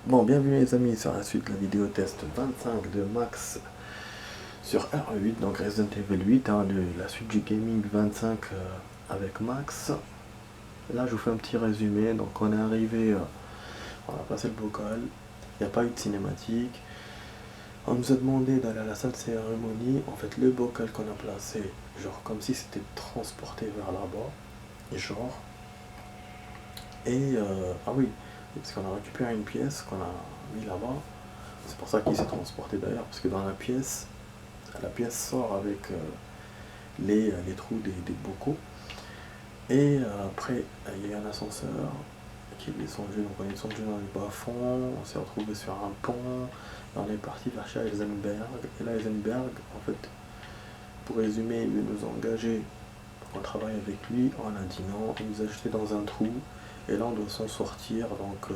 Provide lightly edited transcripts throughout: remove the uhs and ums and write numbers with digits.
Bon, bienvenue les amis sur la suite de la vidéo test 25 de Max sur R8, donc Resident Evil 8, hein, la suite du gaming 25 avec Max. Là je vous fais un petit résumé, donc on est arrivé, on a passé le bocal, il n'y a pas eu de cinématique, on nous a demandé d'aller à la salle de cérémonie, en fait le bocal qu'on a placé, genre comme si c'était transporté vers là-bas, genre, et ah oui, parce qu'on a récupéré une pièce qu'on a mis là-bas. C'est pour ça qu'il s'est transporté d'ailleurs, parce que dans la pièce sort avec les trous des bocaux. Et après, il y a eu un ascenseur qui est descendu, donc on est descendu dans les bas-fonds, on s'est retrouvé sur un pont, on est parti vers chez Heisenberg. Et là, Heisenberg, en fait, pour résumer, il veut nous engager pour qu'on travaille avec lui. On a dit non, il nous a jeté dans un trou. Et là on doit s'en sortir, donc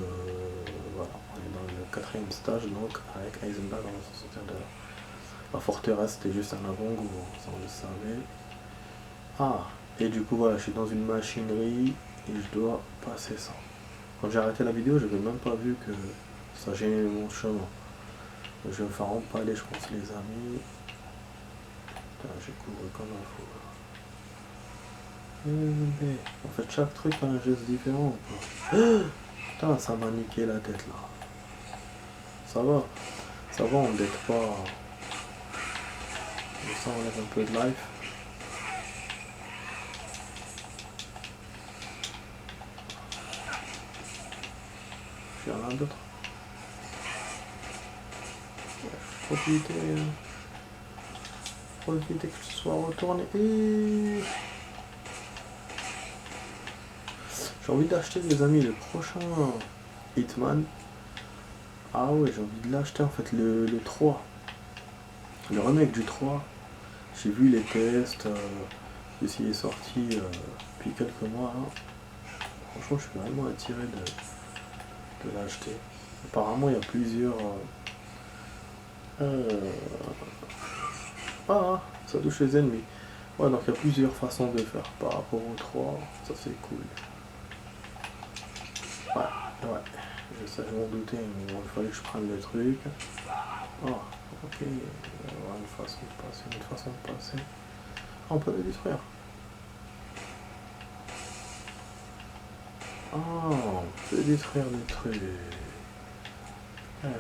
voilà, on est dans le 4e stage, donc avec Heisenberg on va s'en sortir de là. La forteresse c'était juste un avant-goût, ça on le savait. Ah, et du coup voilà, je suis dans une machinerie et je dois passer ça. Quand j'ai arrêté la vidéo, j'avais même pas vu que ça gênait mon chemin. Je vais me faire empaler je pense les amis. Putain, j'ai couru comme un fou là. En fait chaque truc a un geste différent. Putain, ça m'a niqué la tête là. Ça va, on dette pas. Ça enlève un peu de life. Il y en a d'autres. Profiter que ce soit retourné. Et j'ai envie d'acheter les amis le prochain Hitman. Ah ouais, j'ai envie de l'acheter en fait le 3. Le remake du 3. J'ai vu les tests. Celui-ci est sorti depuis quelques mois là. Franchement, je suis vraiment attiré de l'acheter. Apparemment, il y a plusieurs. Ah, ça touche les ennemis. Ouais, donc il y a plusieurs façons de faire par rapport aux 3. Ça, c'est cool. Ouais. Je sais, je m'en doutais, mais bon, il fallait que je prenne le truc. Ah, ok. Il y a une façon de passer. Ah, on peut le détruire. Ah, on peut détruire les trucs.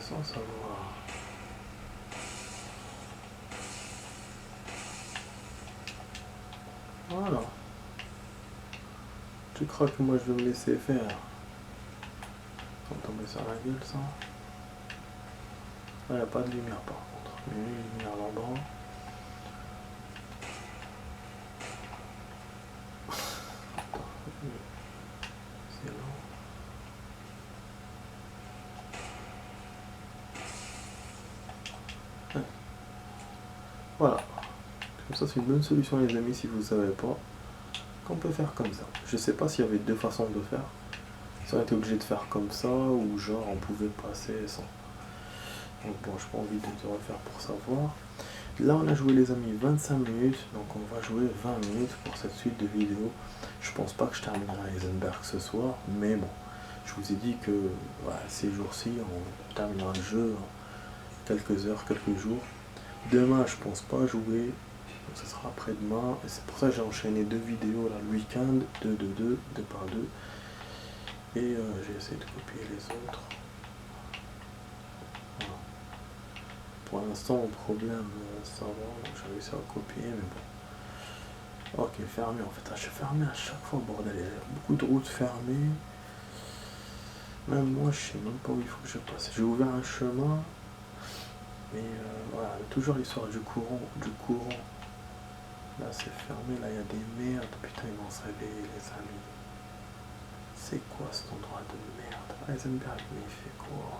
Sans savoir. Voilà. Tu crois que moi je vais me laisser faire? On va tomber sur la gueule ça. Il n'y a pas de lumière par contre. Mais une lumière là-bas. C'est long. Ouais. Voilà. Comme ça c'est une bonne solution les amis si vous ne savez pas. Qu'on peut faire comme ça. Je sais pas s'il y avait deux façons de faire. Si on était obligé de faire comme ça ou genre on pouvait passer sans. Donc bon, j'ai pas envie de te refaire pour savoir. Là on a joué les amis 25 minutes, donc on va jouer 20 minutes pour cette suite de vidéos. Je pense pas que je terminerai Heisenberg ce soir, mais bon, je vous ai dit que voilà, ces jours-ci on terminera le jeu en quelques heures, quelques jours. Demain je pense pas jouer, donc ce sera après-demain, et c'est pour ça que j'ai enchaîné deux vidéos là, le week-end, deux par deux, et j'ai essayé de copier les autres. Voilà. Pour l'instant, mon problème, ça va, j'ai réussi à copier, mais bon. Ok, fermé en fait. Je suis fermé à chaque fois, bordel. Il y a beaucoup de routes fermées. Même moi, je sais même pas où il faut que je passe. J'ai ouvert un chemin, mais voilà, toujours l'histoire du courant. Là, c'est fermé, là, il y a des merdes. Putain, ils vont se réveiller, les amis. C'est quoi cet endroit de merde? Heisenberg, mais il fait quoi?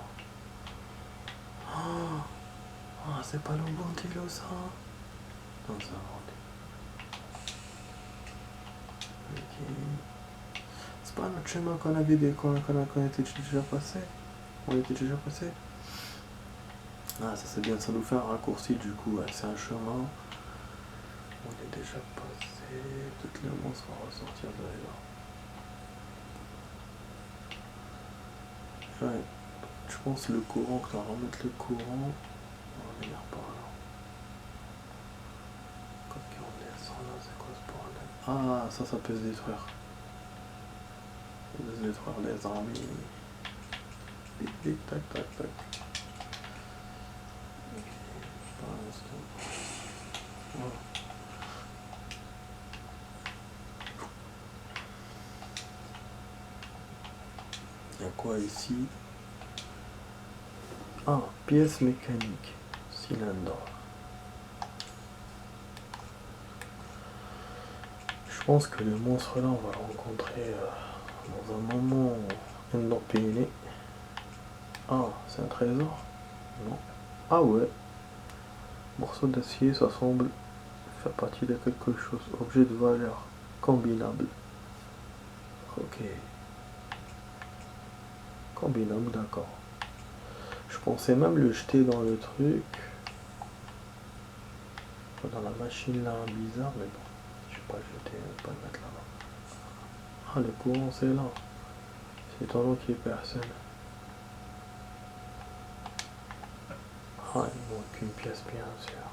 Oh, c'est pas le bon Tilo, ça? Non, ça va. Ok. C'est pas notre chemin qu'on avait qu'on était déjà passé? On était déjà passé? Ah, ça c'est bien, ça nous fait un raccourci du coup, ouais, c'est un chemin. On est déjà passé. Peut-être le monstre va ressortir de là. Ouais. je pense le courant, qu'on va remettre le courant. On va venir par là. Quand on descend là, c'est quoi ce bordel? Ah, ça peut se détruire. Ça peut se détruire les armées. Tic, tic, tac, tac, tac. Ok, pour l'instant. Voilà. Il y a quoi ici? Ah, pièce mécanique. Cylindre. Je pense que le monstre là, on va le rencontrer dans un moment inopiné. Ah, c'est un trésor? Non. Ah ouais. Morceau d'acier, ça semble faire partie de quelque chose. Objet de valeur. Combinable. Ok. Combinable, d'accord. Je pensais même le jeter dans le truc. Dans la machine là, bizarre, mais bon. Je vais pas le jeter, pas le mettre là-bas. Ah, le courant c'est là. C'est étonnant qu'il n'y ait personne. Ah, il manque une pièce bien sûr.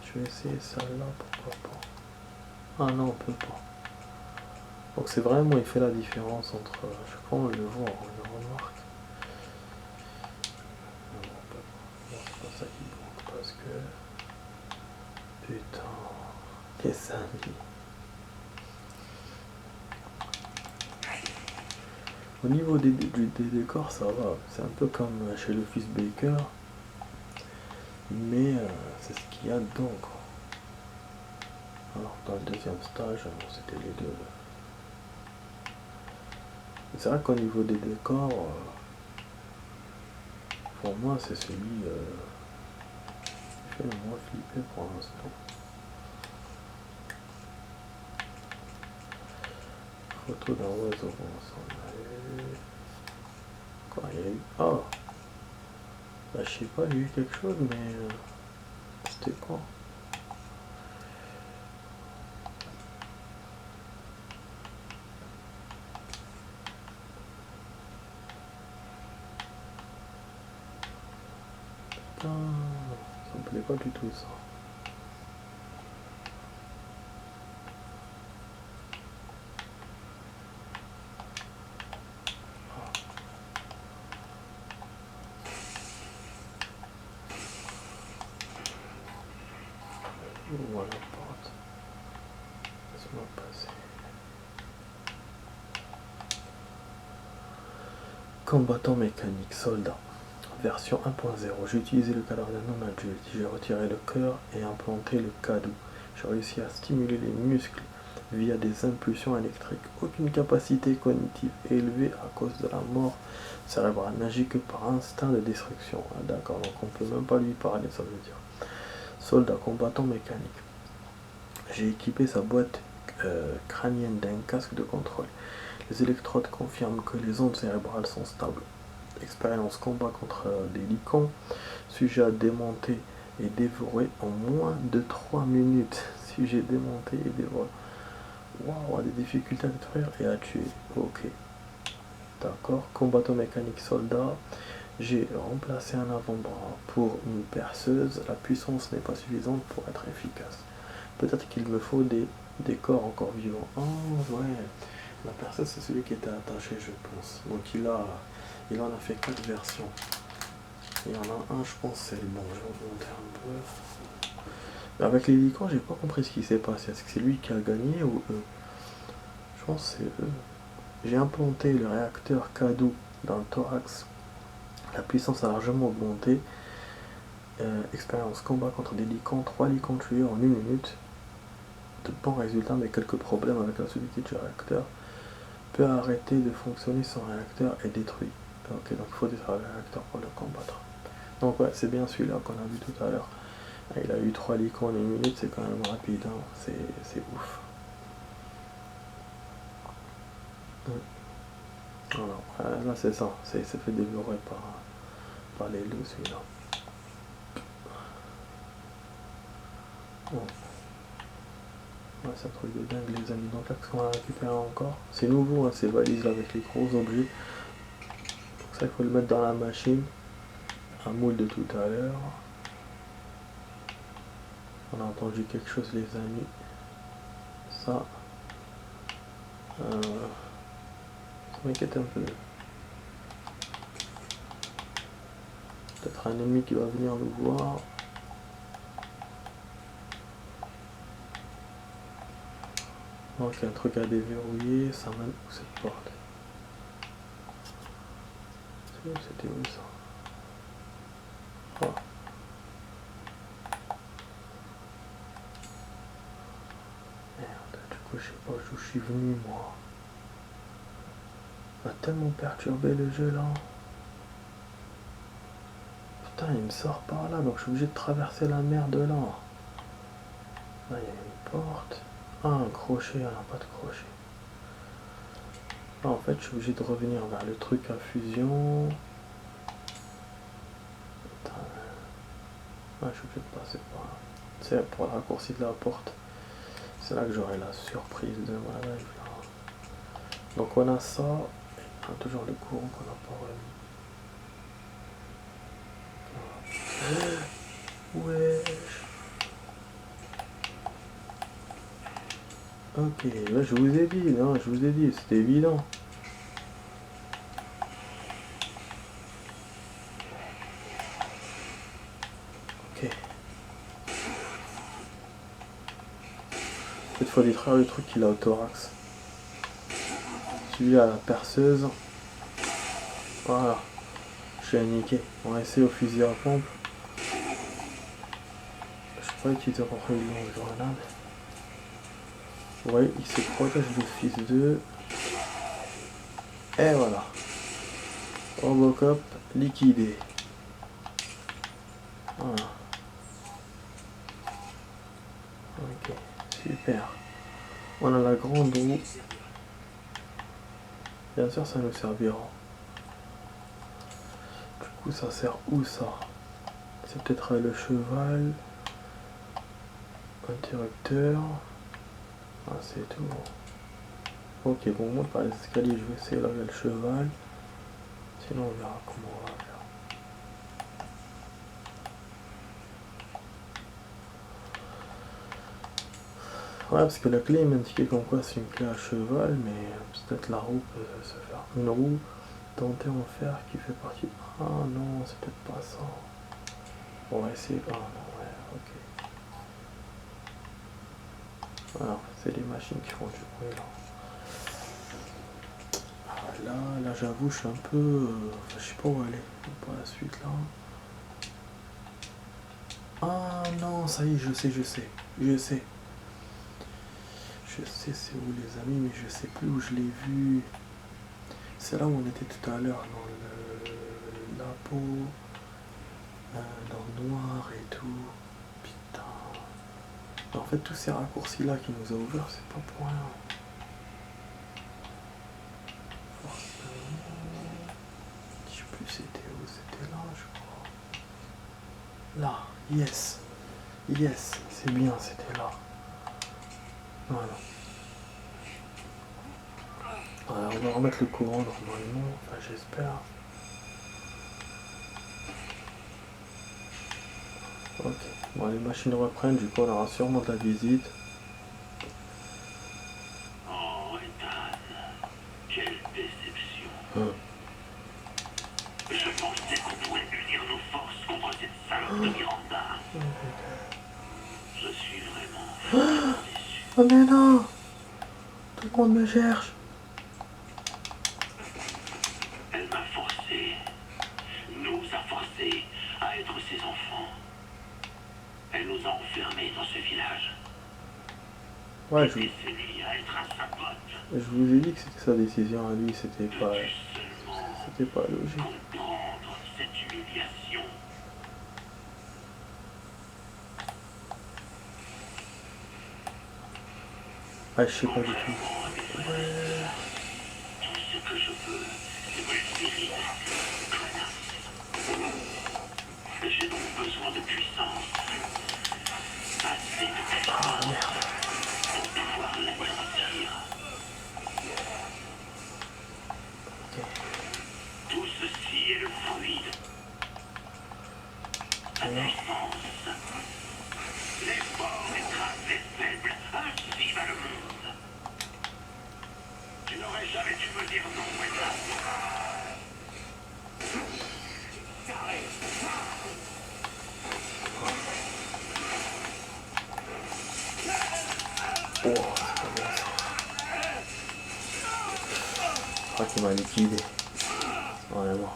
Je vais essayer celle-là, pourquoi pas. Ah non, on peut pas. Donc c'est vraiment, il fait la différence entre... Je crois qu'on le voit, on le remarque. Non, on peut pas. Non, c'est pas ça qui manque parce que... Putain... Qu'est-ce que ça dit? Au niveau des décors, ça va. C'est un peu comme chez le fils Baker. Mais c'est ce qu'il y a dedans, quoi. Alors dans le deuxième stage, c'était les deux. C'est vrai qu'au niveau des décors, pour moi c'est celui qui fait le moins flipper pour l'instant. Photo d'un oiseau, bon ça on a eu. Quoi, il y a eu... Ah bah, je sais pas, il y a eu quelque chose, mais c'était quoi? Putain, ça me plaît pas du tout ça. Voilà la porte. Laisse-moi passer. Combattant mécanique, soldat. Version 1.0. J'ai utilisé le cadre d'un homme adulte. J'ai retiré le cœur et implanté le cadeau. J'ai réussi à stimuler les muscles via des impulsions électriques. Aucune capacité cognitive élevée à cause de la mort cérébrale. N'agit que par instinct de destruction. Ah, d'accord, donc on peut même pas lui parler, ça veut dire. Soldat combattant mécanique. J'ai équipé sa boîte crânienne d'un casque de contrôle. Les électrodes confirment que les ondes cérébrales sont stables. Expérience combat contre des licans. Sujet à démonter et dévorer en moins de 3 minutes. Sujet démonté et dévoré. Waouh, des difficultés à détruire et à tuer. Ok. D'accord. Combattant mécanique soldat. J'ai remplacé un avant-bras pour une perceuse. La puissance n'est pas suffisante pour être efficace. Peut-être qu'il me faut des corps encore vivants. Oh ouais. La perceuse c'est celui qui était attaché je pense. Donc il en a fait 4 versions. Il y en a un je pense c'est le bon. Je vais remonter un peu. Mais avec les licans j'ai pas compris ce qui s'est passé. Est-ce que c'est lui qui a gagné ou eux? Je pense que c'est eux. J'ai implanté le réacteur K2 dans le thorax. La puissance a largement augmenté. Expérience combat contre des licans. 3 licans tués en 1 minute. De bons résultats mais quelques problèmes avec la solidité du réacteur. Peut arrêter de fonctionner, son réacteur est détruit. Ok, donc il faut détruire le réacteur pour le combattre. Donc ouais, c'est bien celui-là qu'on a vu tout à l'heure. Il a eu 3 licans en 1 minute, c'est quand même rapide, hein. C'est ouf. Voilà, là c'est ça, c'est fait dévorer par les loups celui-là. Bon. Ouais, c'est un truc de dingue les amis. Donc là, qu'est-ce qu'on a récupéré encore? C'est nouveau, hein, ces valises là avec les gros objets. Ça, il faut le mettre dans la machine. Un moule de tout à l'heure. On a entendu quelque chose, les amis. Ça. Ça m'inquiète un peu. Peut-être un ennemi qui va venir nous voir. Donc un truc à déverrouiller, ça mène où cette porte? C'était où ça? Oh. Merde, du coup je sais pas d'où je suis venu moi. On a tellement perturbé le jeu là. Putain, il me sort par là, donc je suis obligé de traverser la merde là. Là il y a une porte. Ah, un crochet, elle n'a pas de crochet. Ah, en fait, je suis obligé de revenir vers le truc à fusion. Putain. Ah, je suis obligé de passer par là. C'est pour le raccourci de la porte. C'est là que j'aurai la surprise de ma life. Donc on a ça. On a toujours le courant qu'on n'a pas remis. Wesh. Ok, là je vous ai dit, non, je vous ai dit, c'était évident. Ok. Cette fois détruire le truc qu'il a au thorax. Celui à la perceuse. Voilà. Je suis niqué. On va essayer au fusil à pompe. Je sais pas utiliser encore une longue grenade. Ouais, il se protège d'office 2. Et voilà. Robocop liquidé. Voilà. Ok, super. On a la grande roue. Bien sûr, ça nous servira. Du coup, ça sert où ça? C'est peut-être le cheval. Interrupteur. Ah, c'est tout. Ok, bon, moi par les escaliers, je vais essayer là, il y a le cheval. Sinon, on verra comment on va faire. Ouais, parce que la clé m'a indiqué comme quoi c'est une clé à cheval, mais peut-être la roue peut se faire. Une roue dentée en fer qui fait partie. Ah non, c'est peut-être pas ça. On va essayer. Ah non, ouais, ok. Voilà, c'est les machines qui font du bruit là. Ah, là j'avoue, je suis un peu. Enfin, je sais pas où aller. Pour la suite là. Ah non, ça y est, je sais. Je sais c'est où les amis, mais je sais plus où je l'ai vu. C'est là où on était tout à l'heure, dans la peau, dans le noir et tout. Putain. En fait, tous ces raccourcis là qui nous a ouvert, c'est pas pour rien. Je sais plus c'était où, c'était là, je crois. Là, yes. Yes, c'est bien, c'était là. Voilà. Alors, on va remettre le courant normalement, enfin j'espère. Ok, bon les machines reprennent, du coup on aura sûrement de la visite. Oh Ethan, quelle déception. Je pensais qu'on pourrait unir nos forces contre cette salope de Miranda. Je suis vraiment déçu. Oh mais non, tout le monde me cherche. Elle m'a forcé, nous a forcé à être ses enfants. Elle nous a enfermés dans ce village. Ouais, Des décennies à être à sa botte. je vous ai dit que c'était sa décision à lui, c'était pas logique. Comprendre cette humiliation. Ah, je sais pas du tout. Tout ce que je veux, c'est me libérer de cette connasse. J'ai donc besoin de puissance. Assez de puissance. Ah merde. Pour pouvoir l'anéantir. Ok. Tout ceci là. Les forts écrasent les faibles, ainsi va le monde. Tu n'aurais jamais dû me dire non, Wendell. Oh, c'est pas bien ça. Je crois qu'il m'a liquidé. Vraiment.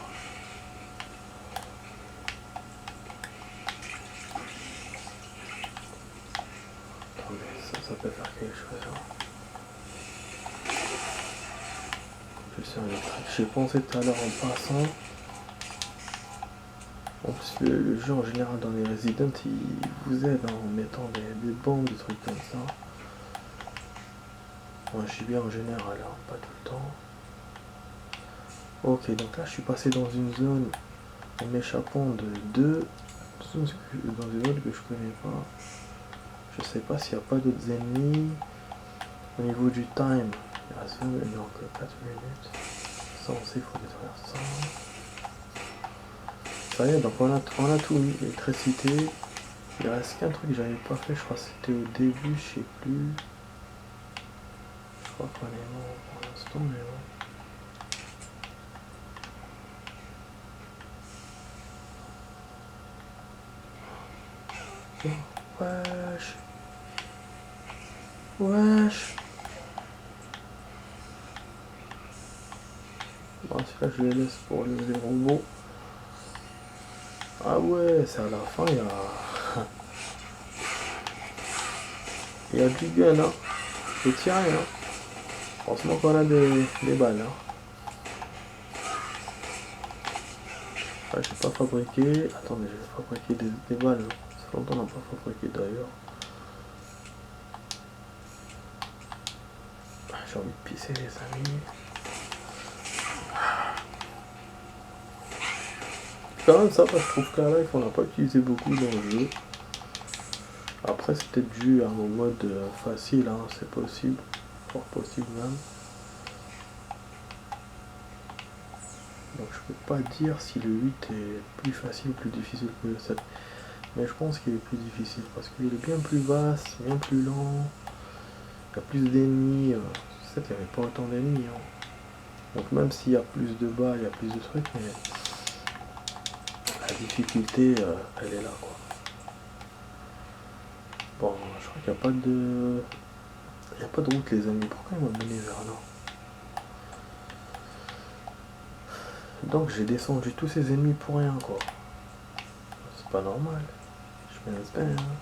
Attendez, ça peut faire quelque chose. Hein. Propulsion électrique. J'ai pensé tout à l'heure en passant. En plus, le jeu en général dans les Resident, il vous aide en mettant des bombes, des trucs comme ça. Moi, j'y vais en général, hein, pas tout le temps. Ok, donc là, je suis passé dans une zone en m'échappant de deux zones dans une zone que je connais pas. Je sais pas s'il n'y a pas d'autres ennemis. Au niveau du time, il reste 4 minutes. Ça, on sait, il faut détruire ça. Ça y est, donc on a tout mis, l'électricité. Il reste qu'un truc que j'avais pas fait, je crois que c'était au début, je sais plus. Je crois qu'on est mort pour l'instant, mais bon. Wesh. Wesh. Bon, celui-là, je les laisse pour les robots. Ah ouais, c'est à la fin, il y a du gun, hein. Faut tirer, hein. Heureusement qu'on a des balles, hein. Ah, j'ai pas fabriqué. Attendez, je vais fabriquer des balles. Ça fait longtemps qu'on n'a pas fabriqué d'ailleurs. J'ai envie de pisser, les amis. Quand même ça, parce que je trouve qu'à live on n'a pas utilisé beaucoup dans le jeu. Après c'est peut-être dû à mon mode facile, hein, c'est possible, fort possible même. Donc je peux pas dire si le 8 est plus facile ou plus difficile que le 7. Mais je pense qu'il est plus difficile parce qu'il est bien plus vaste, bien plus lent. Il y a plus d'ennemis. Le 7 il n'y avait pas autant d'ennemis. Hein. Donc même s'il y a plus de balles, il y a plus de trucs, mais la difficulté elle est là quoi. Bon, je crois qu'il n'y a pas de... Il n'y a pas de route les amis, pourquoi ils m'ont mené vers là? Donc j'ai descendu tous ces ennemis pour rien quoi. C'est pas normal. Je me laisse bien. Hein.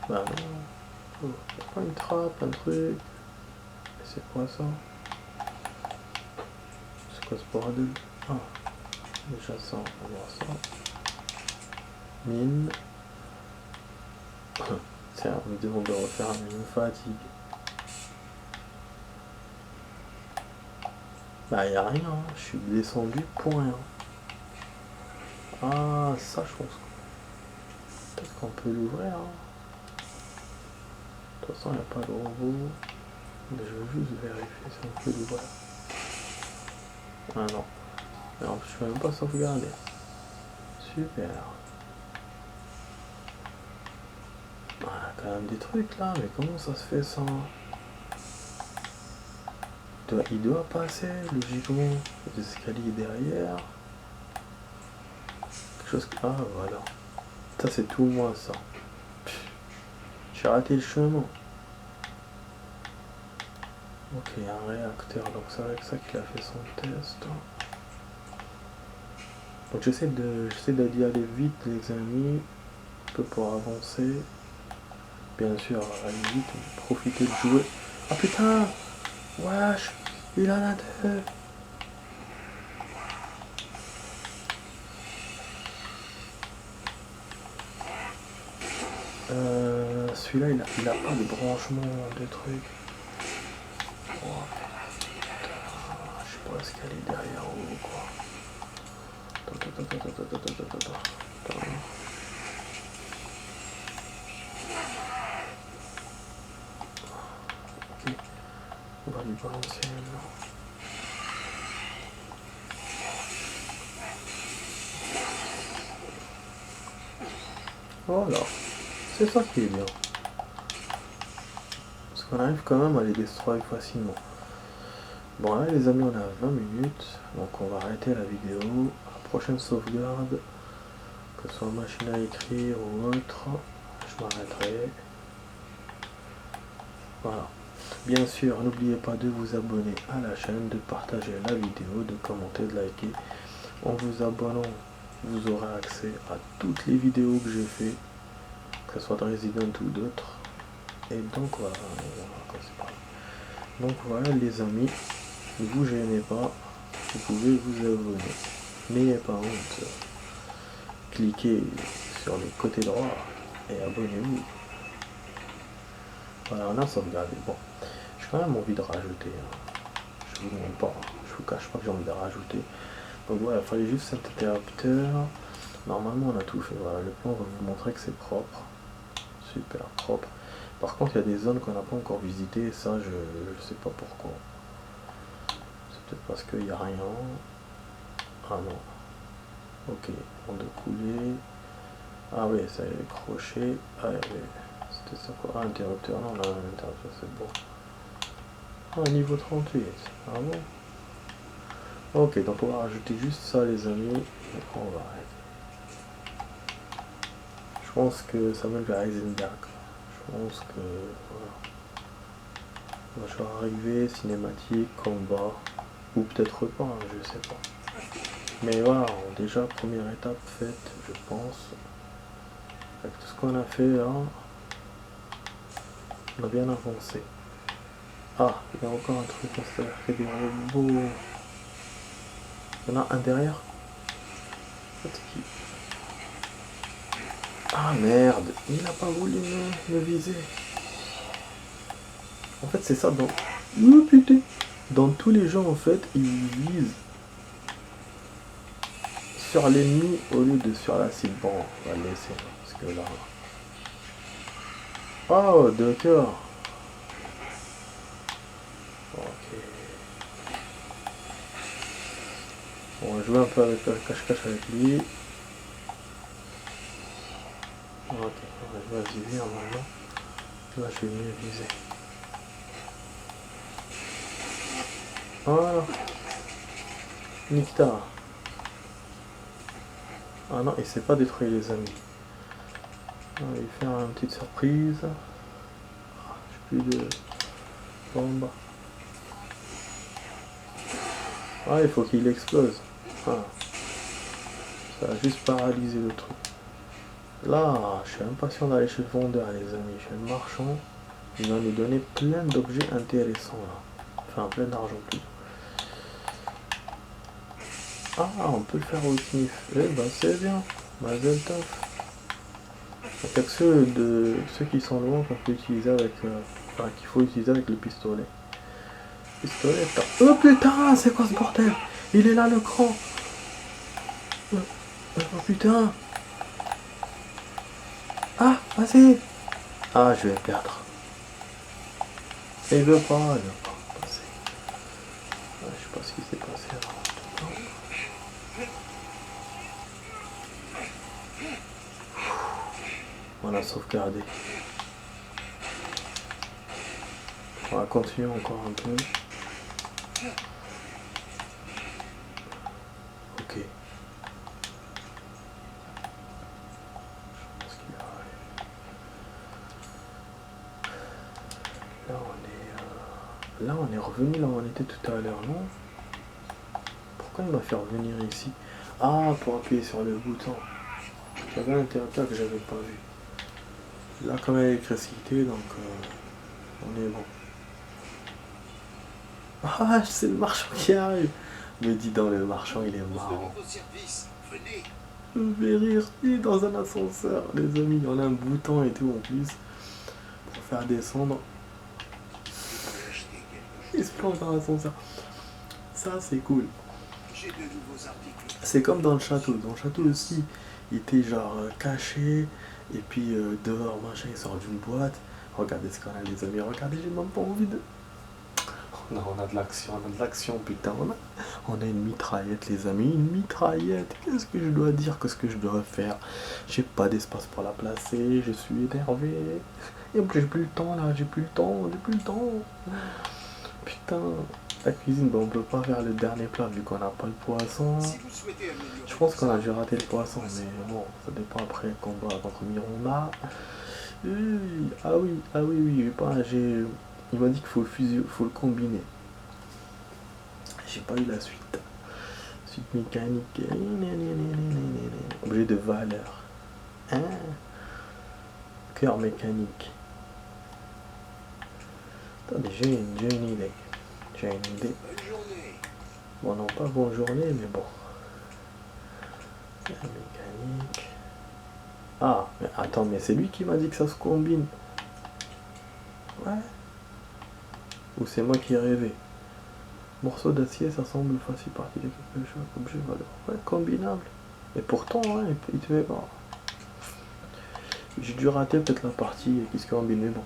Bah non. Oh, y a pas une trappe, un truc. C'est quoi ça? C'est quoi ce bordel? Ah, déjà ça, on va voir ça. Mine. Tiens, on me demande de refaire mais il me fatigue. Bah y a rien, hein. Je suis descendu pour rien. Ah ça je pense. Peut-être qu'on peut l'ouvrir. Hein. De toute façon il n'y a pas de robot. Mais je veux juste vérifier si on peut l'ouvrir. Ah non. Mais en plus je peux même pas sauvegarder. Super. Ah, quand même des trucs là, mais comment ça se fait ça? Il doit passer logiquement les escaliers derrière. Quelque chose que... Ah voilà. Ça c'est tout moi ça. J'ai raté le chemin. Ok, il y a un réacteur, donc c'est avec ça qu'il a fait son test. Donc j'essaie d'y aller vite les amis, un peu pour avancer. Bien sûr, aller vite, profiter de jouer. Ah putain! Wesh! Il en a deux! Celui-là il a pas de branchement de trucs. Oh, je sais pas ce qu'elle est derrière ou quoi. Attends. Ok, on va lui balancer maintenant. Voilà, c'est ça qui est bien. Parce qu'on arrive quand même à les destroy facilement. Bon là les amis, on est à 20 minutes, donc on va arrêter la vidéo. La prochaine sauvegarde, que ce soit machine à écrire ou autre, je m'arrêterai. Voilà. Bien sûr, n'oubliez pas de vous abonner à la chaîne, de partager la vidéo, de commenter, de liker. En vous abonnant, vous aurez accès à toutes les vidéos que j'ai fait, que ce soit de Resident ou d'autres. Et donc voilà, donc voilà les amis, ne vous gênez pas, vous pouvez vous abonner. N'ayez pas honte, cliquez sur le côté droit et abonnez-vous. Voilà, on a sauvegardé. Bon, j'ai quand même envie de rajouter, je vous demande pas, je vous cache pas que j'ai envie de rajouter. Donc voilà, il fallait juste cet interrupteur. Normalement on a tout fait, voilà, le plan va vous montrer que c'est propre, super propre. Par contre il y a des zones qu'on n'a pas encore visitées, et ça je sais pas pourquoi. C'est peut-être parce qu'il n'y a rien. Ah non. Ok, on doit couler. Ah oui, ça y est, crochet. Ah oui, c'était ça quoi. Ah, interrupteur, non, on a un interrupteur, c'est bon. Ah, niveau 38. Ah bon. Ok, donc on va rajouter juste ça les amis. Et après on va arrêter. Je pense que ça mène vers Heisenberg. Je pense que voilà. Je vais arriver, cinématique, combat. Ou peut-être pas, hein, je sais pas. Mais voilà, déjà première étape faite, je pense. Avec tout ce qu'on a fait là, on a bien avancé. Ah, il y a encore un truc à faire, il y a des robots. Il y en a un derrière. C'est qui? Ah merde, il n'a pas voulu me viser. En fait c'est ça dans... Oh putain. Dans tous les jeux en fait, ils visent sur l'ennemi au lieu de sur la cible. Bon, on va le laisser parce que là... Oh, d'accord. Ok. On va jouer un peu avec le cache-cache avec lui. Ok, on va viser normalement. Là je vais mieux viser. Voilà. Nikita. Ah non, il s'est pas détruit les amis. Il va faire une petite surprise. J'ai plus de bombe. Ah, il faut qu'il explose. Ah. Ça va juste paralyser le truc. Là, je suis impatient d'aller chez le vendeur les amis. Chez le marchand. Il va nous donner plein d'objets intéressants là. Enfin, plein d'argent plutôt. Ah, on peut le faire au sniff. Eh ben c'est bien. Mazel tov. Il n'y a que ceux qui sont loin qu'on peut utiliser avec... enfin, qu'il faut utiliser avec le pistolet. Pistolet, oh putain, c'est quoi ce bordel? Il est là le cran. Oh putain. Ah, vas-y. Ah, je vais perdre. Il veut pas passer. Ah, je sais pas ce qui s'est passé avant. On a sauvegardé. On va continuer encore un peu. Ok. Je pense qu'il arrive. Là on est revenu là où on était tout à l'heure, non? Pourquoi il m'a fait revenir ici? Ah, pour appuyer sur le bouton. J'avais un interrupteur que j'avais pas vu. Là comme il y a l'électricité, donc on est bon. Ah, c'est le marchand qui arrive. Me dis donc, le marchand il est marrant. Je vais rire, il est dans un ascenseur, les amis. On a un bouton et tout en plus pour faire descendre. Il se plonge dans l'ascenseur. Ça c'est cool. C'est comme dans le château. Dans le château aussi, il était genre caché. Et puis dehors, machin, il sort d'une boîte. Regardez ce qu'on a les amis. Regardez, j'ai même pas envie de... Non, on a de l'action, putain. On a une mitraillette, les amis, une mitraillette. Qu'est-ce que je dois dire? Qu'est-ce que je dois faire? J'ai pas d'espace pour la placer, je suis énervé. Et en plus, j'ai plus le temps là, j'ai plus le temps. Putain, la cuisine, bah, on peut pas faire le dernier plat vu qu'on n'a pas le poisson. Je pense qu'on a dû rater le poisson, mais bon, ça dépend après le combat contre Mirona. Ah oui, il m'a dit qu'il faut le fusion, faut le combiner. J'ai pas eu la suite. Suite mécanique. Objet de valeur. Hein? Cœur mécanique. Attendez, j'ai une idée. Bon, non, pas bonne journée, mais bon. Cœur mécanique. Ah, mais attends, mais c'est lui qui m'a dit que ça se combine. Ouais. Ou c'est moi qui ai rêvé. Morceau d'acier, ça semble facile partie de quelque chose. Objet valeur. Ouais, combinable. Et pourtant, hein, il te fait pas. J'ai dû rater peut-être la partie qui se combine, mais bon.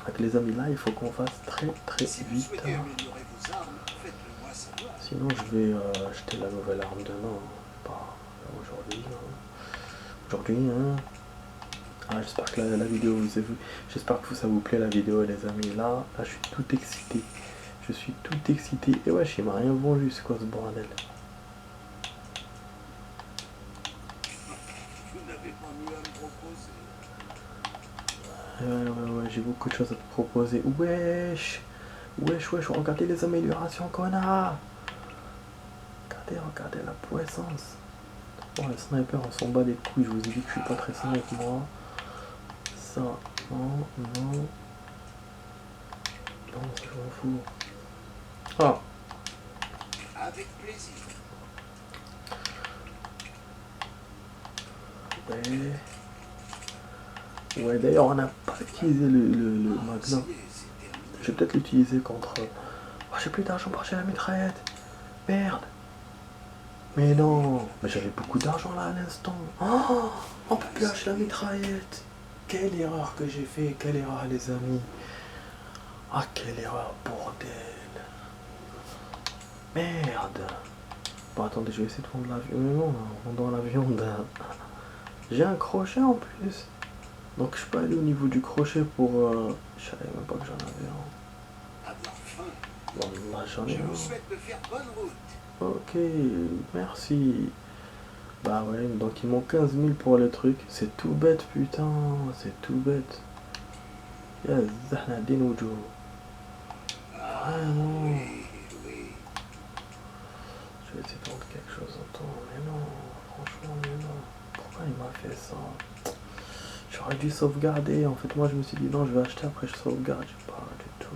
Avec les amis là, il faut qu'on fasse très vite. Sinon, je vais acheter la nouvelle arme demain. Pas aujourd'hui. Ah, j'espère que la vidéo vous a vu. J'espère que ça vous plaît la vidéo, les amis. Là, je suis tout excité. Et ouais, il m'a rien vendu, c'est quoi ce bordel? Ouais, j'ai beaucoup de choses à te proposer. Wesh, regardez les améliorations qu'on a. Regardez la puissance. Bon, le sniper, on s'en bat les couilles. Je vous ai dit que je suis pas très sain avec moi. Ça, non, ça je m'en fous. Ah. Avec plaisir. Ouais, d'ailleurs, on n'a pas utilisé le Magnum. Je vais peut-être l'utiliser contre... Oh, j'ai plus d'argent pour acheter la mitraillette. Merde. Mais non. Mais j'avais beaucoup d'argent là à l'instant. Oh, on peut plus acheter la mitraillette. Quelle erreur que j'ai fait. Quelle erreur, les amis. Ah, quelle erreur, bordel. Merde. Bon, attendez, je vais essayer de prendre l'avion. Mais non, on dans l'avion. J'ai un crochet en plus. Donc je peux aller au niveau du crochet pour... Je savais même pas que j'en avais un. Bon, là j'en ai un. Ok, merci. Bah ouais, donc il manque 15 000 pour le truc. C'est tout bête, putain. C'est tout bête. Yes, Zahna Dinojo. Vraiment. Je vais essayer de prendre quelque chose en temps. Mais non, franchement, mais non. Pourquoi il m'a fait ça? J'aurais dû sauvegarder. En fait, moi, je me suis dit non, je vais acheter après je sauvegarde. J'ai pas du tout.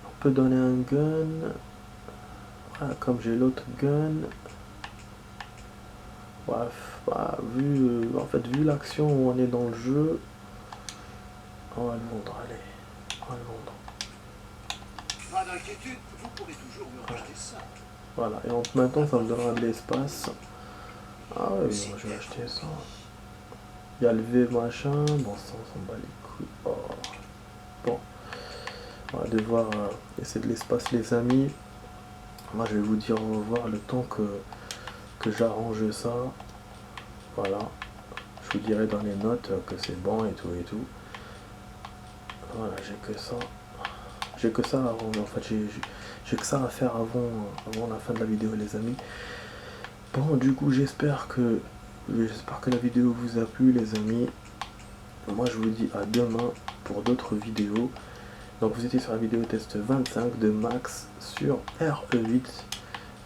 On peut donner un gun. Voilà, comme j'ai l'autre gun. Bref, bah, vu l'action où on est dans le jeu, on va le vendre. Allez, on va le vendre. Pas d'inquiétude, vous pourrez toujours me racheter ça. Voilà, et en même temps, ça me donnera de l'espace. Ah ouais, moi, je vais acheter ça. Il y a le V machin, bon ça on s'en bat les couilles. Oh. Bon, on va devoir laisser de l'espace les amis. Moi je vais vous dire au revoir le temps que j'arrange ça. Voilà, je vous dirai dans les notes que c'est bon et tout. Voilà, j'ai que ça avant, en fait j'ai que ça à faire avant la fin de la vidéo les amis. Bon, du coup j'espère que la vidéo vous a plu les amis. Moi je vous dis à demain pour d'autres vidéos. Donc vous étiez sur la vidéo test 25 de Max sur RE8.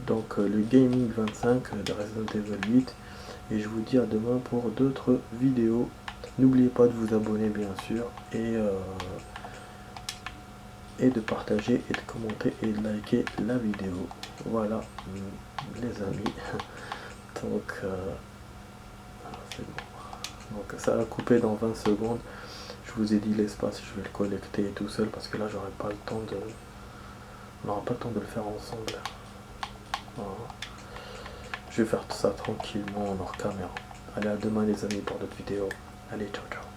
Donc le Gaming 25 de Resident Evil 8. Et je vous dis à demain pour d'autres vidéos. N'oubliez pas de vous abonner bien sûr. Et de partager et de commenter et de liker la vidéo. Voilà les amis. Donc c'est bon. Donc ça va couper dans 20 secondes. Je vous ai dit l'espace, je vais le collecter tout seul parce que là j'aurai pas le temps de. On n'aura pas le temps de le faire ensemble. Voilà. Je vais faire tout ça tranquillement en hors caméra. Allez, à demain les amis pour d'autres vidéos. Allez, ciao ciao.